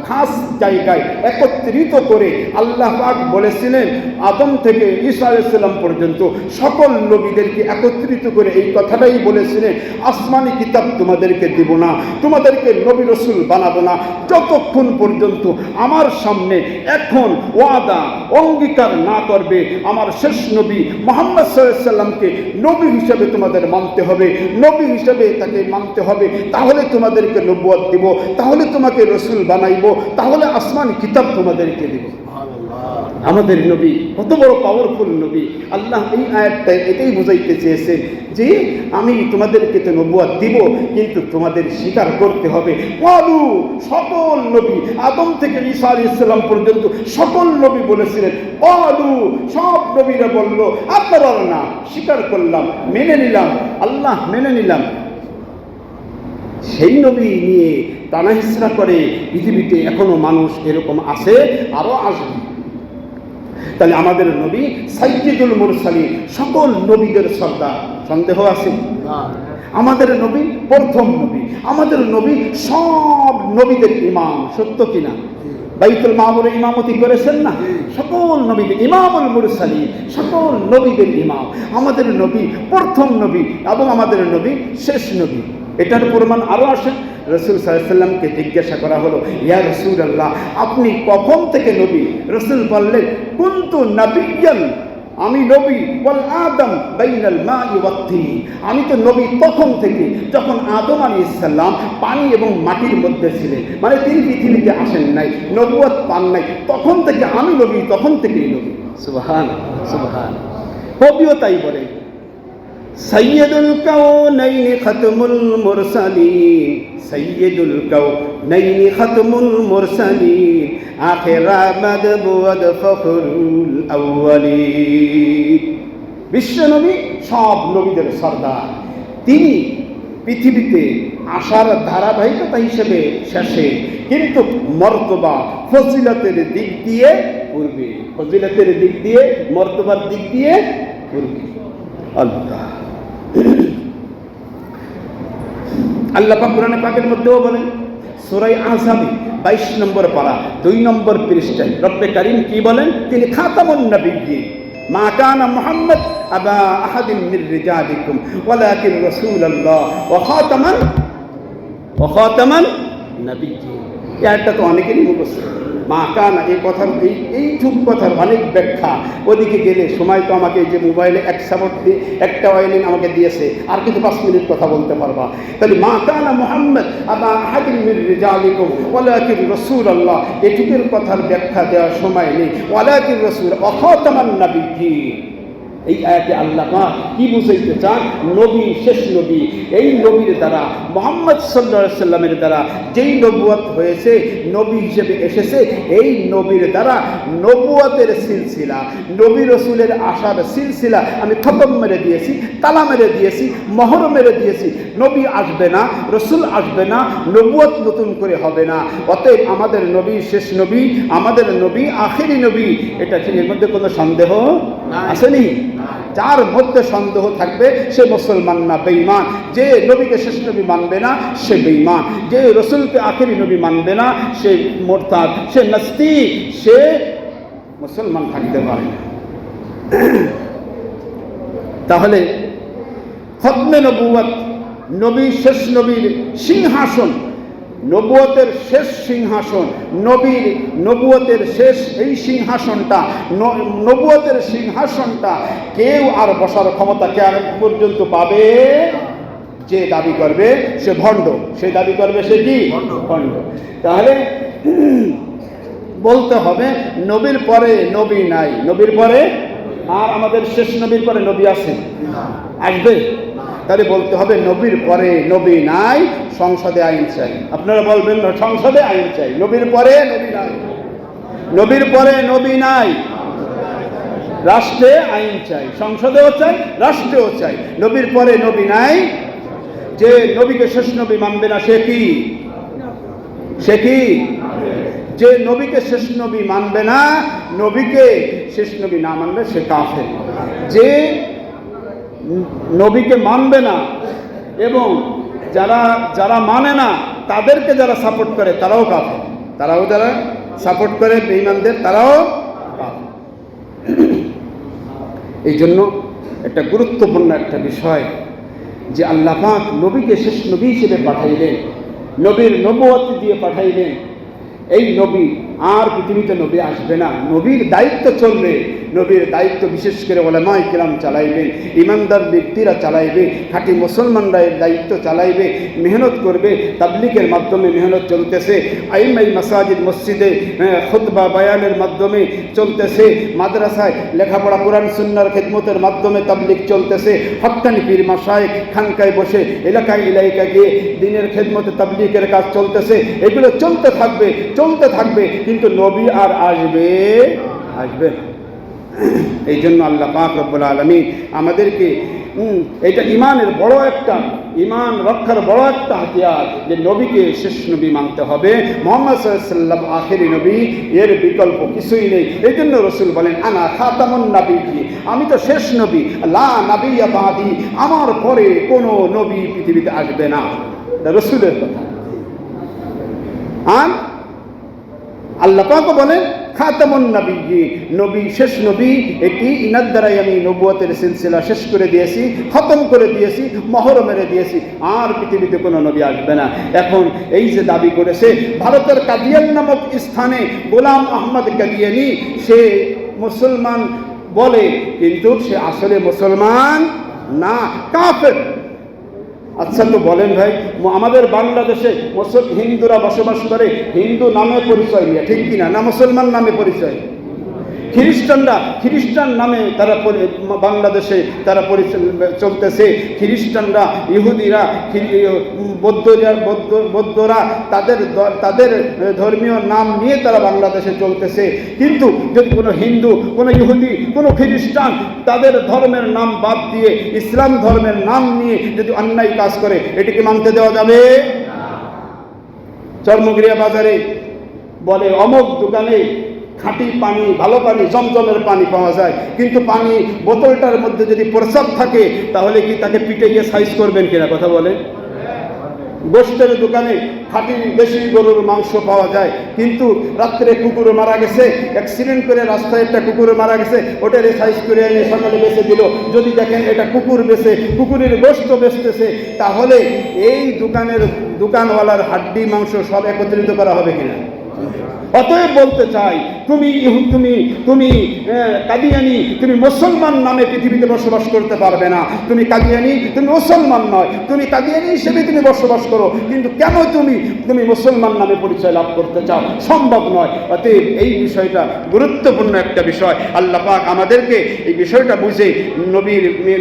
খাস জায়গায় একত্রিত করে আল্লাহ পাক বলেছিলেন আদম থেকে ঈসা আলাইহিস সালাম পর্যন্ত সকল নবীদেরকে একত্রিত করে এই কথাটাই বলেছিলেন, আসমানি কিতাব তোমাদেরকে দিব না, তোমাদেরকে নবী রাসূল বানাবো না যতক্ষণ পর্যন্ত আমার সামনে এখন ওয়াদা অঙ্গীকার না করবে আমার শেষ নবী মুহাম্মদ সাল্লাল্লাহু আলাইহি সাল্লামকে নবী হিসেবে তোমাদের মানতে হবে, নবী হিসেবে তাকে মানতে হবে, তাহলে তোমাদেরকে নবুয়ত দিব, তাহলে তোমাকে রাসূল বানাইবো, তাহলে আসমানি কিতাব তোমাদেরকে দিব। আমাদের নবী কত বড় পাওয়ারফুল নবী! আল্লাহ এই আয়াতটায় এটাই বোঝাইতে চেয়েছেন যে আমি তোমাদেরকে তো নবুয়ত দিব, কিন্তু তোমাদের স্বীকার করতে হবে। ক্বালু, সকল নবী আদম থেকে ঈসা আলাইহিস সালাম পর্যন্ত সকল নবী বলেছিলেন, ক্বালু, সব নবীরা বলল, আপনারা না, স্বীকার করলাম, মেনে নিলাম, আল্লাহ মেনে নিলাম। সেই নবী নিয়ে টানা হিসরা করে পৃথিবীতে এখনো মানুষ এরকম আছে, আরো আসবে। তাহলে আমাদের নবী সাইয়্যিদুল মুরসালিন, সকল নবীদের সর্দার, সন্দেহ আছে? আমাদের নবী প্রথম নবী, আমাদের নবী সব নবীদের ইমাম, সত্য কিনা? বাইতুল মামুরে ইমামতি করেছেন না? সকল নবীদের ইমামুল মুরসালিন, সকল নবীদের ইমাম। আমাদের নবী প্রথম নবী এবং আমাদের নবী শেষ নবী। এটার প্রমাণ আরও আসে। রাসূল সাল্লাল্লাহু আলাইহি ওয়াসাল্লামকে জিজ্ঞাসা করা হলো, ইয়া রাসূলুল্লাহ, আপনি কখন থেকে নবী? রাসূল বললেন, কুনতু নাবিয়্যান, আমি নবী, ওয়াল আদম বাইনাল মাই ওয়াত-তিন, আমি তো নবী তখন থেকে যখন আদম আলাইহিস সালাম পানি এবং মাটির মধ্যে ছিলেন, মানে তিনি পৃথিবীতে আসেন নাই, নবুয়ত পান নাই, তখন থেকে আমি নবী, তখন থেকেই নবী। সুবহানাল্লাহ, সুবহানাল্লাহ। কবিও তাই বলে, সাইয়্যিদুল কাউনাইনি খাতমুল মুরসালিন, সাইয়্যিদুল কাউনাইনি খাতমুল মুরসালিন, আখিরা মাদবুদ ফখরুল আউয়ালিন। বিশ্বনবী সব নবীদের সর্দার, তিনি পৃথিবীতে আসার ধারাবাহিকতা হিসেবে শেষে, কিন্তু মর্তবা ফজিলতের দিক দিয়ে পূর্বে, ফজিলতের দিক দিয়ে, মর্তবার দিক দিয়ে পূর্বে। আল্লাহ আল্লাহ পাক কোরআনে পাকের মধ্যেও বলেন, সূরা আহজাব 22 নম্বর পারা 2 নম্বর পৃষ্ঠায় রব্বে কারীম কি বলেন? তিনি খাতামুন নবিয়্যিন, মা কানা মুহাম্মদ আবা আহাদিন মির রিজালিকুম ওয়ালাকিন রাসূলুল্লাহ ওয়া খাতামান নবিয়্যিন। এটা তো অনেকেরই মুখস্থ। মা কানা, এই কথার এইটুক কথার অনেক ব্যাখ্যা, ওদিকে গেলে সময় তো আমাকে যে মোবাইলে এক সাপোর্ট দিয়ে একটা ওয়াইলিন আমাকে দিয়েছে, আর কিন্তু 5 মিনিট কথা বলতে পারবা। তাহলে মা কানা মুহাম্মদ আবা আহাদিন মির রিজালিকুম ওয়ালাকিন রাসূলুল্লাহ, এটুকের কথার ব্যাখ্যা দেওয়ার সময় নেই। ওয়ালাকিন রাসূল ওয়া খাতামান নবিয়্যিন, এই আয়াতে আল্লাহ পাক কি বুঝাইতে চান? নবী, শেষ নবী। এই নবীর দ্বারা, মুহাম্মদ সাল্লাল্লাহু আলাইহি সাল্লামের দ্বারা যেই নবুয়ত হয়েছে, নবী হিসেবে এসেছে, এই নবীর দ্বারা নবুয়তের সিলসিলা, নবী রাসূলের আসার সিলসিলা আমি খতম মেরে দিয়েছি, তালা মেরে দিয়েছি, মোহর মেরে দিয়েছি। নবী আসবে না, রাসূল আসবে না, নবুয়ত নতুন করে হবে না। অতএব আমাদের নবী শেষ নবী, আমাদের নবী আখেরি নবী, এটা এর মধ্যে কোনো সন্দেহ আসেনি। যার মধ্যে সন্দেহ থাকবে সে মুসলমান না, বেঈমান। যে নবীকে শেষ নবী মানবে না সে বেঈমান, যে রাসূলকে আখেরি নবী মানবে না সে মুরতাদ, সে নাস্তিক, সে মুসলমান থাকতে পারে না। তাহলে খতমে নবুয়ত, নবী শেষ নবীর সিংহাসন, নবুয়তের শেষ সিংহাসন, নবীর নবুয়তের শেষ এই সিংহাসনটা, নবুয়তের সিংহাসনটা কেউ আর বসার ক্ষমতা কিয়ামত পর্যন্ত পাবে? যে দাবি করবে সে ভণ্ড, সে দাবি করবে সে কি? ভণ্ড। তাহলে বলতে হবে নবীর পরে নবী নাই, নবীর পরে, আর আমাদের শেষ নবীর পরে নবী আছে? আসবে? তাহলে বলতে হবে নবীর পরে নবী নাই, সংসদে আইন চাই। আপনারা বলবেন সংসদে আইন চাই, নবীর পরে নবী নাই, নবীর পরে নবী নাই, রাষ্ট্রে আইন চাই, সংসদেও চাই, রাষ্ট্রেও চাই। নবীর পরে নবী নাই, যে নবীকে শেষ নবী মানবে না সে কি? সে কি? যে নবীকে শেষ নবী মানবে না, নবীকে শেষ নবী না মানবে সে কাফের। যে নবীকে মানবে না এবং যারা মানে না তাদেরকে যারা সাপোর্ট করে তারাও কাফের। তারাও যারা সাপোর্ট করে বেঈমানদের তারাও পাপ। এই জন্য একটা গুরুত্বপূর্ণ একটা বিষয় যে আল্লাহ পাক নবীকে শেষ নবী হিসেবে পাঠাইলেন, নবীর নবুয়ত দিয়ে পাঠাইলেন। এই নবী আর পৃথিবীতে নবী আসবে না, নবীর দায়িত্ব চলবে। নবীর দায়িত্ব বিশেষ করে উলামায়ে কেরাম চালাইবেন, ইমানদার ব্যক্তিরা চালাইবে, খাঁটি মুসলমানরা এর দায়িত্ব চালাইবে, মেহনত করবে। তাবলীগের মাধ্যমে মেহনত চলতেছে, আইমাই মাসাজিদ মসজিদে খুতবা বয়ানের মাধ্যমে চলতেছে, মাদ্রাসায় লেখাপড়া কোরআন সুন্নাহর খেদমতের মাধ্যমে তাবলীগ চলতেছে, হক্কানি পীর মাশায়েখ খানকায় বসে এলাকায় গিয়ে দ্বীনের খেদমতে তাবলীগের কাজ চলতেছে। এগুলো চলতে থাকবে, কিন্তু নবী আর আসবে না। এই জন্য আল্লাহ পাক রব্বুল আলামিন আমাদেরকে এটা ইমানের বড় একটা, ইমান রক্ষার বড় একটা হাতিয়ার যে নবীকে শেষ নবী মানতে হবে। মুহাম্মদ সাল্লাল্লাহু আলাইহি ওয়াসাল্লাম আখেরি নবী, এর বিকল্প কিছুই নেই। এই জন্য রাসূল বলেন আনা খাতামুন নাবিয়্যিন, আমি তো শেষ নবী, লা নাবিয়্যা বাদি, আমার পরে কোনো নবী পৃথিবীতে আসবে না। এটা রাসূলের কথা। আর আল্লাহ পাক বলেন খাতামুন নাবিয়্যিন, নবী শেষ নবী। এটি ইনার দ্বারাই আমি নবুয়তের সিলসিলা শেষ করে দিয়েছি, খতম করে দিয়েছি, মোহর মেরে দিয়েছি, আর পৃথিবীতে কোনো নবী আসবে না। এখন এই যে দাবি করেছে ভারতের কাদিয়ান নামক স্থানে গোলাম আহমদ কাদিয়ানি, সে মুসলমান বলে কিন্তু সে আসলে মুসলমান না, কাফের। আচ্ছা তো বলেন ভাই, আমাদের বাংলাদেশে হিন্দুরা বসবাস করে, হিন্দু নামে পরিচয় নিয়ে, ঠিক কিনা? না মুসলমান নামে পরিচয়? খ্রিস্টান নামে তারা বাংলাদেশে তারা চলতেছে। খ্রিস্টানরা, ইহুদিরা, বৌদ্ধরা তাদের ধর্মীয় নাম নিয়ে তারা বাংলাদেশে চলতেছে। কিন্তু যদি কোনো হিন্দু, কোনো ইহুদি, কোনো খ্রিস্টান তাদের ধর্মের নাম বাদ দিয়ে ইসলাম ধর্মের নাম নিয়ে যদি অন্যায় কাজ করে, এটিকে মানতে দেওয়া যাবে? চর্মগিরিয়া বাজারে বলে অমুক দোকানে খাঁটি পানি, ভালো পানি, জমজমের পানি পাওয়া যায়, কিন্তু পানি বোতলটার মধ্যে যদি প্রস্রাব থাকে তাহলে কি তাকে পিটে গিয়ে সাইজ করবেন কিনা? কথা বলে। গোশতের দোকানে খাঁটি দেশি গরুর মাংস পাওয়া যায়, কিন্তু রাত্রে কুকুর মারা গেছে, অ্যাক্সিডেন্ট করে রাস্তায় একটা কুকুর মারা গেছে, ওটা রিসাইজ করে এনে সকালে বেচে দিল। যদি দেখেন এটা কুকুর বেচে, কুকুরের গোশত বেচতেছে, তাহলে এই দোকানওয়ালার হাড্ডি মাংস সব একত্রিত করা হবে কিনা? অতএব বলতে চাই, তুমি কাদিয়ানি, তুমি মুসলমান নামে পৃথিবীতে বসবাস করতে পারবে না। তুমি কাদিয়ানি, তুমি মুসলমান নয়। তুমি কাদিয়ানি হিসেবে তুমি বসবাস করো, কিন্তু কেন তুমি মুসলমান নামে পরিচয় লাভ করতে চাও? সম্ভব নয়। অতএব এই বিষয়টা গুরুত্বপূর্ণ একটা বিষয়। আল্লাহ পাক আমাদেরকে এই বিষয়টা বুঝে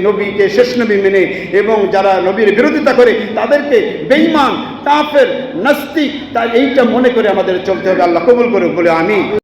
নবীকে শেষ নবী মেনে, এবং যারা নবীর বিরোধিতা করে তাদেরকে বেঈমান, কাফের, নাস্তিক, তাই এইটা মনে করে আমাদের চলতে হবে। আল্লাহ কবুল করে বলে আমি।